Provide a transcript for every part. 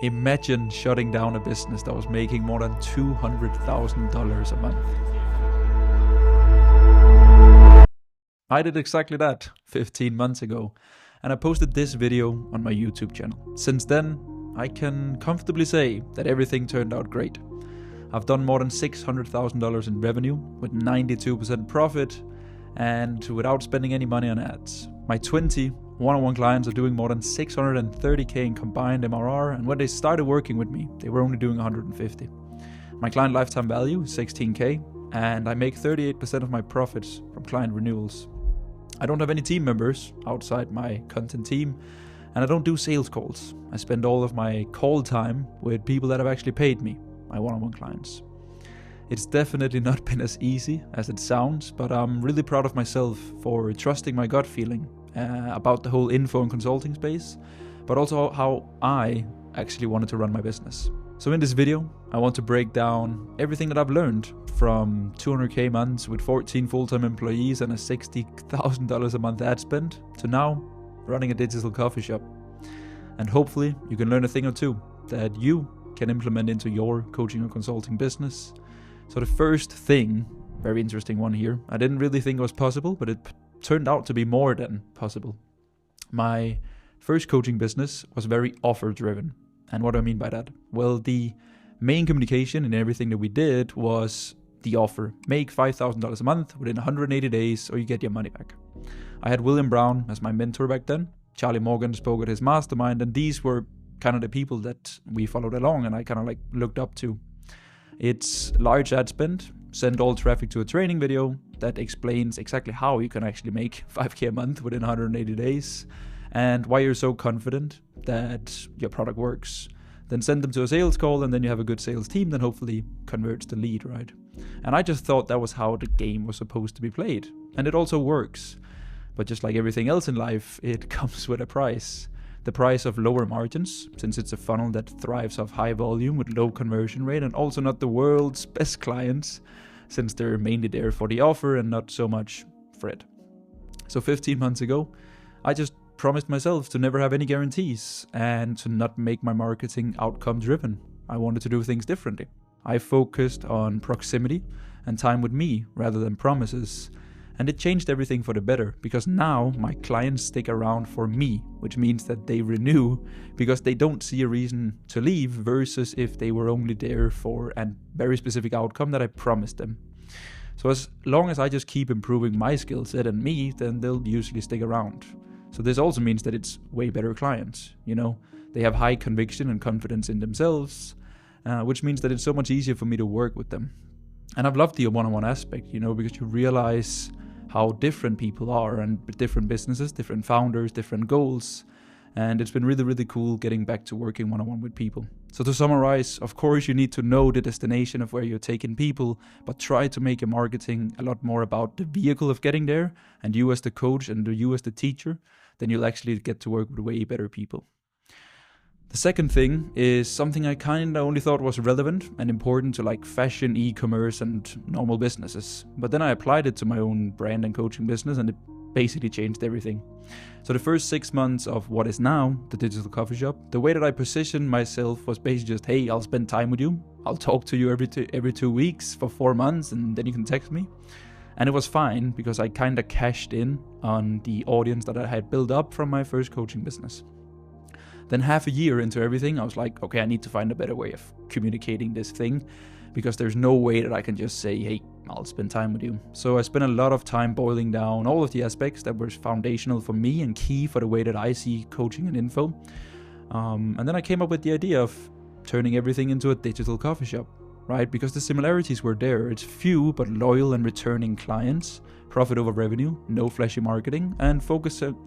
Imagine shutting down a business that was making more than $200,000 a month. I did exactly that 15 months ago, and I posted this video on my YouTube channel. Since then, I can comfortably say that everything turned out great. I've done more than $600,000 in revenue with 92% profit and without spending any money on ads. My 20 one-on-one clients are doing more than 630k in combined MRR, and when they started working with me, they were only doing 150. My client lifetime value is 16k, and I make 38% of my profits from client renewals. I don't have any team members outside my content team, and I don't do sales calls. I spend all of my call time with people that have actually paid me, my one-on-one clients. It's definitely not been as easy as it sounds, but I'm really proud of myself for trusting my gut feeling about the whole info and consulting space, but also how I actually wanted to run my business. So in this video, I want to break down everything that I've learned from 200k months with 14 full-time employees and a $60,000 a month ad spend to now running a digital coffee shop. And hopefully you can learn a thing or two that you can implement into your coaching or consulting business. So the first thing, very interesting one here, I didn't really think it was possible, but it turned out to be more than possible. My first coaching business was very offer driven. And what do I mean by that? Well, the main communication in everything that we did was the offer. Make $5,000 a month within 180 days or you get your money back. I had William Brown as my mentor back then. Charlie Morgan spoke at his mastermind, and these were kind of the people that we followed along and I kind of like looked up to. It's large ad spend, send all traffic to a training video that explains exactly how you can actually make 5k a month within 180 days and why you're so confident that your product works. Then send them to a sales call, and then you have a good sales team that hopefully converts the lead, right? And I just thought that was how the game was supposed to be played. And it also works. But just like everything else in life, it comes with a price. The price of lower margins, since it's a funnel that thrives off high volume with low conversion rate, and also not the world's best clients, since they're mainly there for the offer and not so much for it. So 15 months ago, I just promised myself to never have any guarantees and to not make my marketing outcome driven. I wanted to do things differently. I focused on proximity and time with me rather than promises. And it changed everything for the better, because now my clients stick around for me, which means that they renew because they don't see a reason to leave versus if they were only there for a very specific outcome that I promised them. So as long as I just keep improving my skill set and me, then they'll usually stick around. So this also means that it's way better clients, They have high conviction and confidence in themselves, which means that it's so much easier for me to work with them. And I've loved the one-on-one aspect, because you realize how different people are, and different businesses, different founders, different goals. And it's been really, really cool getting back to working one-on-one with people. So to summarize, of course, you need to know the destination of where you're taking people, but try to make your marketing a lot more about the vehicle of getting there, and you as the coach and you as the teacher, then you'll actually get to work with way better people. The second thing is something I kind of only thought was relevant and important to like fashion, e-commerce, and normal businesses. But then I applied it to my own brand and coaching business, and it basically changed everything. So the first 6 months of what is now the digital coffee shop, the way that I positioned myself was basically just, hey, I'll spend time with you. I'll talk to you every 2 weeks for 4 months, and then you can text me. And it was fine because I kind of cashed in on the audience that I had built up from my first coaching business. Then half a year into everything, I was like, okay, I need to find a better way of communicating this thing, because there's no way that I can just say, hey, I'll spend time with you. So I spent a lot of time boiling down all of the aspects that were foundational for me and key for the way that I see coaching and info. And then I came up with the idea of turning everything into a digital coffee shop, right? Because the similarities were there. It's few but loyal and returning clients, profit over revenue, no flashy marketing, and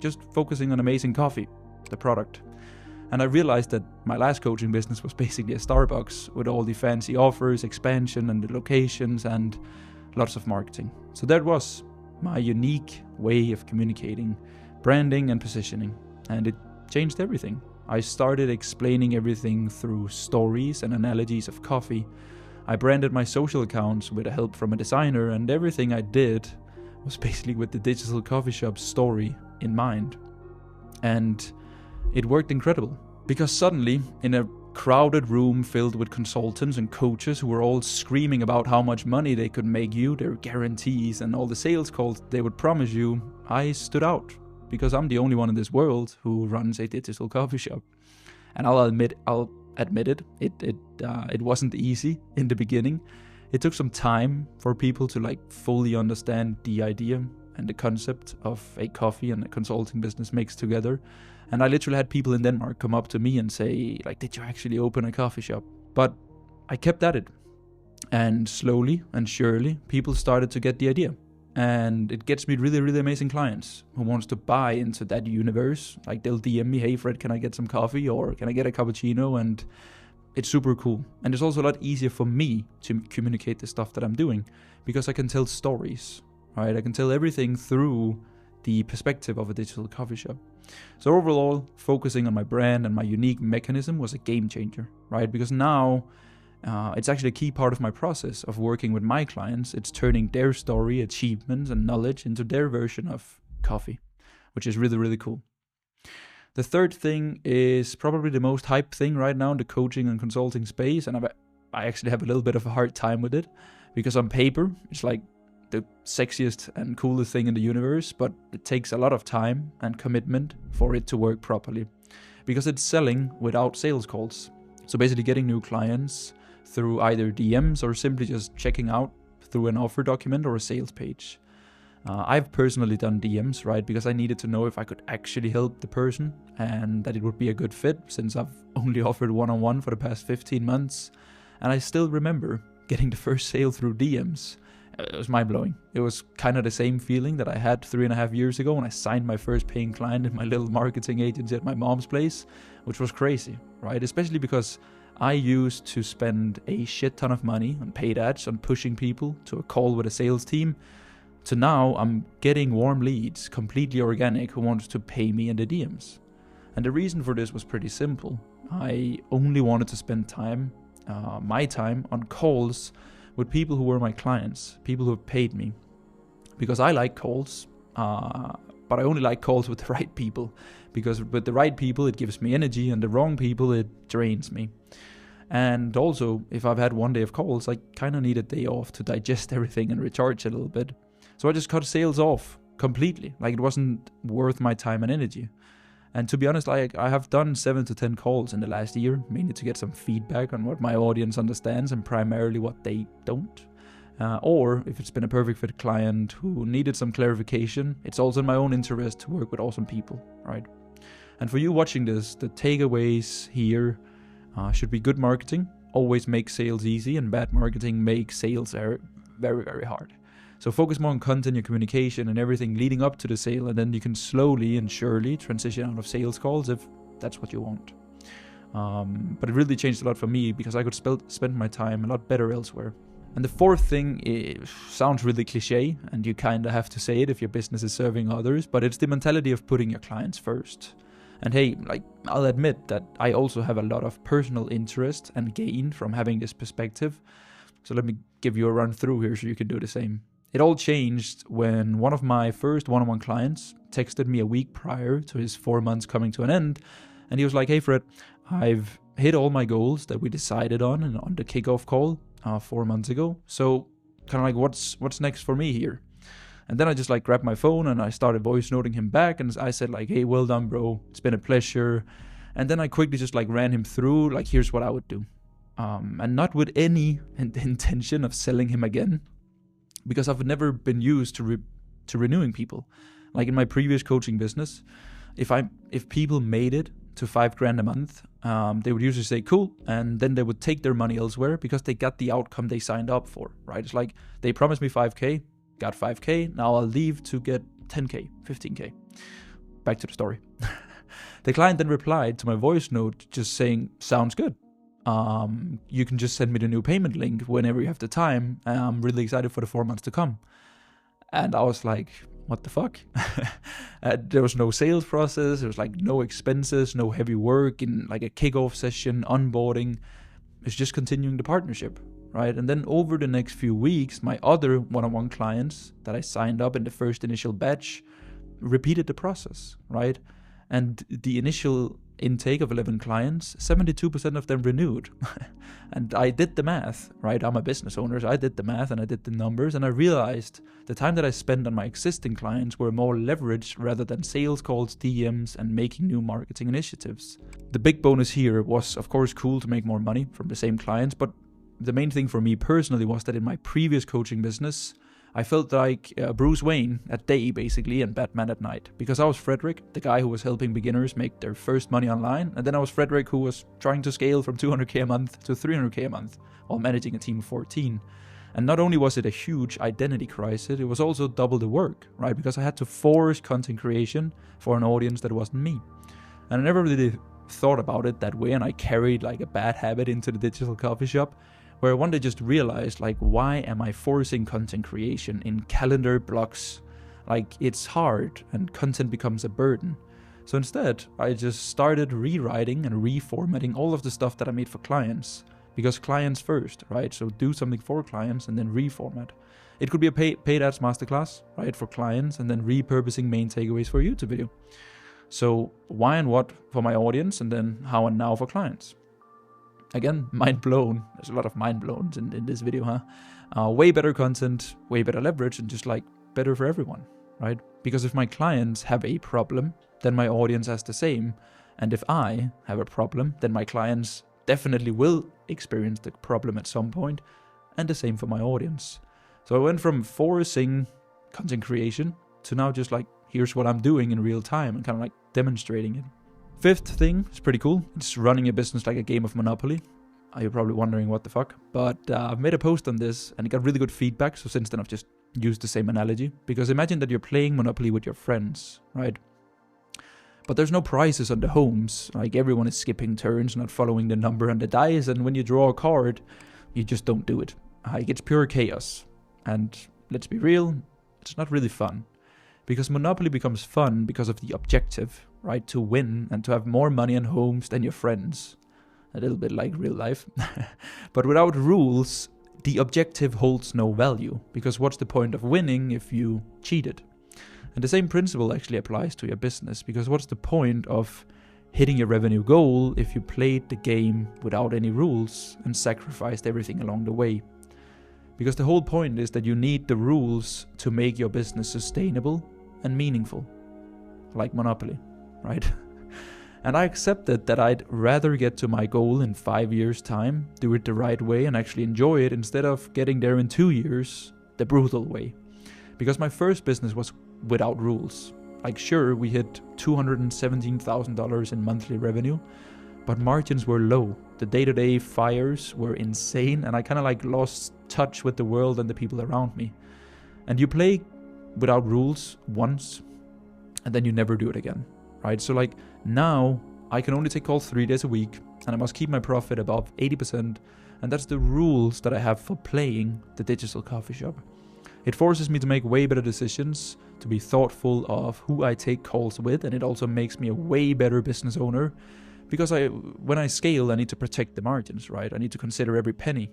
just focusing on amazing coffee, the product. And I realized that my last coaching business was basically a Starbucks with all the fancy offers, expansion, and the locations, and lots of marketing. So that was my unique way of communicating, branding, and positioning. And it changed everything. I started explaining everything through stories and analogies of coffee. I branded my social accounts with the help from a designer, and everything I did was basically with the digital coffee shop story in mind. And it worked incredible, because suddenly, in a crowded room filled with consultants and coaches who were all screaming about how much money they could make you, their guarantees, and all the sales calls they would promise you, I stood out because I'm the only one in this world who runs a digital coffee shop. And I'll admit it. It wasn't easy in the beginning. It took some time for people to like fully understand the idea and the concept of a coffee and a consulting business mixed together. And I literally had people in Denmark come up to me and say, like, did you actually open a coffee shop? But I kept at it. And slowly and surely, people started to get the idea. And it gets me really, really amazing clients who wants to buy into that universe. Like, they'll DM me, hey Fred, can I get some coffee? Or can I get a cappuccino? And it's super cool. And it's also a lot easier for me to communicate the stuff that I'm doing because I can tell stories, right? I can tell everything through the perspective of a digital coffee shop. So overall, focusing on my brand and my unique mechanism was a game changer, right? Because now it's actually a key part of my process of working with my clients. It's turning their story, achievements, and knowledge into their version of coffee, which is really, really cool. The third thing is probably the most hype thing right now in the coaching and consulting space, and I actually have a little bit of a hard time with it because on paper, it's like the sexiest and coolest thing in the universe, but it takes a lot of time and commitment for it to work properly because it's selling without sales calls. So basically getting new clients through either DMs or simply just checking out through an offer document or a sales page. I've personally done DMs, right, because I needed to know if I could actually help the person and that it would be a good fit since I've only offered one-on-one for the past 15 months. And I still remember getting the first sale through DMs. It was mind-blowing. It was kind of the same feeling that I had 3.5 years ago when I signed my first paying client in my little marketing agency at my mom's place, which was crazy, right? Especially because I used to spend a shit ton of money on paid ads on pushing people to a call with a sales team. So now I'm getting warm leads, completely organic, who wants to pay me in the DMs. And the reason for this was pretty simple. I only wanted to spend time, my time, on calls with people who were my clients, people who have paid me. Because I like calls, but I only like calls with the right people. Because with the right people, it gives me energy, and the wrong people, it drains me. And also, if I've had one day of calls, I kind of need a day off to digest everything and recharge a little bit. So I just cut sales off completely. Like, it wasn't worth my time and energy. And to be honest, I have done 7 to 10 calls in the last year, mainly to get some feedback on what my audience understands and primarily what they don't. Or if it's been a perfect fit client who needed some clarification, it's also in my own interest to work with awesome people, right? And for you watching this, the takeaways here should be good marketing always makes sales easy, and bad marketing makes sales very, very hard. So focus more on content, your communication, and everything leading up to the sale, and then you can slowly and surely transition out of sales calls if that's what you want. But it really changed a lot for me because I could spend my time a lot better elsewhere. And the fourth thing sounds really cliche, and you kind of have to say it if your business is serving others, but it's the mentality of putting your clients first. And hey, like, I'll admit that I also have a lot of personal interest and gain from having this perspective. So let me give you a run through here so you can do the same. It all changed when one of my first one-on-one clients texted me a week prior to his 4 months coming to an end. And he was like, hey Fred, I've hit all my goals that we decided on and on the kickoff call 4 months ago. So kind of like, what's next for me here? And then I just like grabbed my phone and I started voice noting him back. And I said like, hey, well done, bro. It's been a pleasure. And then I quickly just like ran him through, like, here's what I would do. And not with any intention of selling him again, because I've never been used to renewing people. Like in my previous coaching business, if people made it to $5,000 a month, they would usually say cool, and then they would take their money elsewhere because they got the outcome they signed up for, right? It's like they promised me 5K, got 5K, now I'll leave to get 10K, 15K. Back to the story. The client then replied to my voice note just saying, sounds good. You can just send me the new payment link whenever you have the time. I'm really excited for the 4 months to come. And I was like, what the fuck? There was no sales process. There was like no expenses, no heavy work in like a kickoff session, onboarding. It's just continuing the partnership, right? And then over the next few weeks, my other one-on-one clients that I signed up in the first initial batch repeated the process, right? And the initial intake of 11 clients, 72% of them renewed. And I did the math, right? I'm a business owner, so I did the math and I did the numbers, and I realized the time that I spent on my existing clients were more leveraged rather than sales calls, DMs, and making new marketing initiatives. The big bonus here was, of course, cool to make more money from the same clients, but the main thing for me personally was that in my previous coaching business, I felt like Bruce Wayne at day, basically, and Batman at night. Because I was Frederick, the guy who was helping beginners make their first money online, and then I was Frederick who was trying to scale from 200k a month to 300k a month while managing a team of 14. And not only was it a huge identity crisis, it was also double the work, right? Because I had to force content creation for an audience that wasn't me. And I never really thought about it that way, and I carried like a bad habit into the digital coffee shop, where one day just realized, like, why am I forcing content creation in calendar blocks? Like, it's hard and content becomes a burden. So instead, I just started rewriting and reformatting all of the stuff that I made for clients. Because clients first, right? So do something for clients and then reformat. It could be a paid ads masterclass, right, for clients, and then repurposing main takeaways for a YouTube video. So why and what for my audience, and then how and now for clients. Again, mind blown. There's a lot of mind blowns in this video, huh? Way better content, way better leverage, and just like better for everyone, right? Because if my clients have a problem, then my audience has the same. And if I have a problem, then my clients definitely will experience the problem at some point, and the same for my audience. So I went from forcing content creation to now just like, here's what I'm doing in real time and kind of like demonstrating it. Fifth thing is pretty cool. It's running a business like a game of Monopoly. You're probably wondering what the fuck. But I've made a post on this and it got really good feedback. So since then I've just used the same analogy. Because imagine that you're playing Monopoly with your friends, right? But there's no prizes on the homes. Like everyone is skipping turns, not following the number on the dice. And when you draw a card, you just don't do it. It's pure chaos. And let's be real, it's not really fun. Because Monopoly becomes fun because of the objective, right? To win and to have more money and homes than your friends. A little bit like real life. But without rules, the objective holds no value. Because what's the point of winning if you cheated? And the same principle actually applies to your business. Because what's the point of hitting your revenue goal if you played the game without any rules and sacrificed everything along the way? Because the whole point is that you need the rules to make your business sustainable and meaningful, like Monopoly, right? And I accepted that I'd rather get to my goal in 5 years' time, do it the right way and actually enjoy it, instead of getting there in 2 years, the brutal way. Because my first business was without rules. Like sure, we hit $217,000 in monthly revenue, but margins were low. The day-to-day fires were insane, and I kind of like lost touch with the world and the people around me. And you play without rules once, and then you never do it again, right? So like now, I can only take calls 3 days a week, and I must keep my profit above 80%, and that's the rules that I have for playing the digital coffee shop. It forces me to make way better decisions, to be thoughtful of who I take calls with, and it also makes me a way better business owner, because when I scale, I need to protect the margins, right? I need to consider every penny.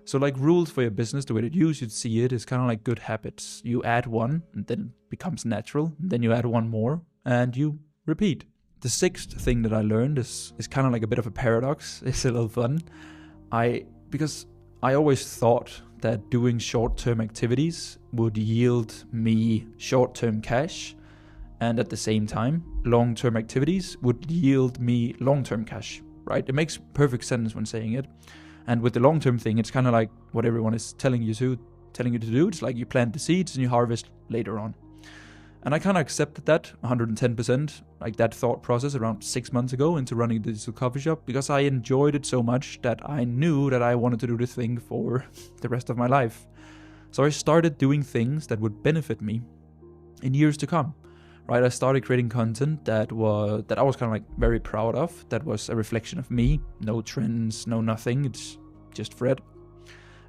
So like rules for your business, the way that you should see it is kind of like good habits. You add one, and then it becomes natural. And then you add one more, and you repeat. The sixth thing that I learned is kind of like a bit of a paradox. It's a little fun. Because I always thought that doing short-term activities would yield me short-term cash, and at the same time, long-term activities would yield me long-term cash, right? It makes perfect sense when saying it. And with the long-term thing, it's kind of like what everyone is telling you to do. It's like you plant the seeds and you harvest later on. And I kind of accepted that 110%, like that thought process around 6 months ago into running a digital coffee shop, because I enjoyed it so much that I knew that I wanted to do this thing for the rest of my life. So I started doing things that would benefit me in years to come. Right, I started creating content that I was kind of like very proud of. That was a reflection of me. No trends, no nothing. It's just Fred.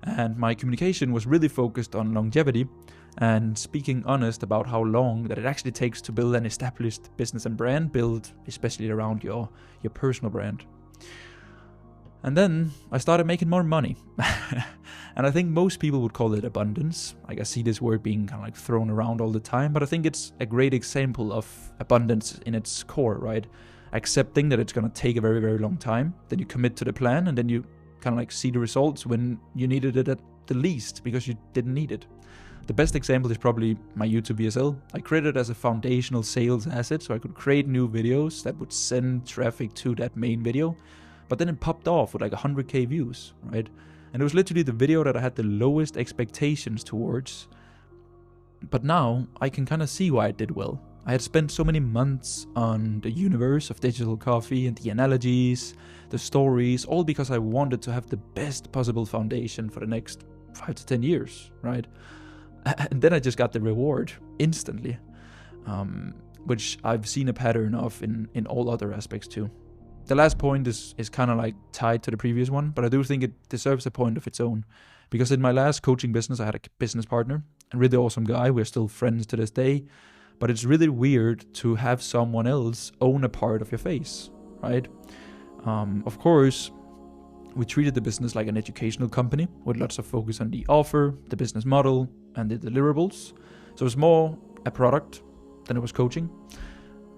And my communication was really focused on longevity and speaking honest about how long that it actually takes to build an established business and brand, build especially around your personal brand. And then I started making more money. And I think most people would call it abundance. Like I see this word being kind of like thrown around all the time, but I think it's a great example of abundance in its core, right? accepting that it's going to take a very, very long time. Then you commit to the plan, and then you kind of like see the results when you needed it at the least because you didn't need it. The best example is probably my YouTube VSL. I created it as a foundational sales asset, so I could create new videos that would send traffic to that main video. But then it popped off with like 100k views, right? And it was literally the video that I had the lowest expectations towards. But now I can kind of see why it did well. I had spent so many months on the universe of digital coffee and the analogies, the stories, all because I wanted to have the best possible foundation for the next 5 to 10 years, right? And then I just got the reward instantly, which I've seen a pattern of in all other aspects too. The last point is kind of like tied to the previous one, but I do think it deserves a point of its own. Because in my last coaching business, I had a business partner, a really awesome guy. We're still friends to this day. But it's really weird to have someone else own a part of your face, right? Of course, we treated the business like an educational company with lots of focus on the offer, the business model, and the deliverables. So it was more a product than it was coaching.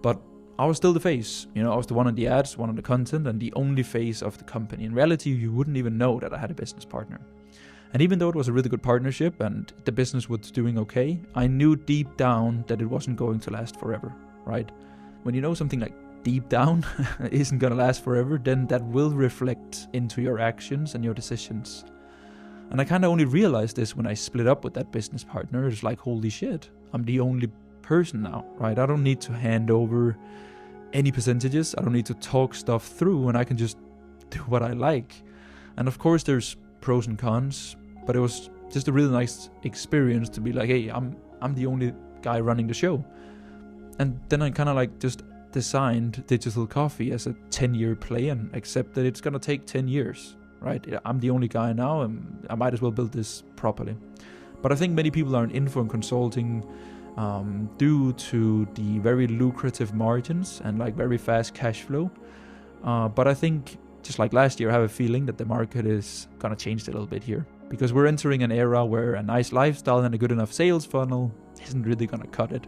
But I was still the face. I was the one on the ads, one on the content, and the only face of the company. In reality, you wouldn't even know that I had a business partner. And even though it was a really good partnership and the business was doing okay, I knew deep down that it wasn't going to last forever, right? When you know something like deep down isn't going to last forever, then that will reflect into your actions and your decisions. And I kind of only realized this when I split up with that business partner. It's like, holy shit, I'm the only person now, right? I don't need to hand over any percentages. I don't need to talk stuff through, and I can just do what I like. And of course, there's pros and cons, but it was just a really nice experience to be like, hey, I'm the only guy running the show. And then I kind of like just designed digital coffee as a 10-year play and accepted it's gonna take 10 years, right? I'm the only guy now, and I might as well build this properly. But I think many people are in info and consulting due to the very lucrative margins and like very fast cash flow. But I think just like last year, I have a feeling that the market is gonna change a little bit here, because we're entering an era where a nice lifestyle and a good enough sales funnel isn't really gonna cut it.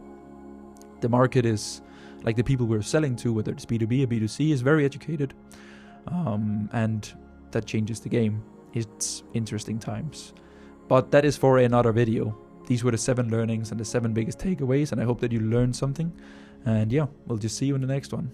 The market is, like the people we're selling to, whether it's B2B or B2C, is very educated, and that changes the game. It's interesting times. But that is for another video. These were the 7 learnings and the 7 biggest takeaways, and I hope that you learned something. And yeah, we'll just see you in the next one.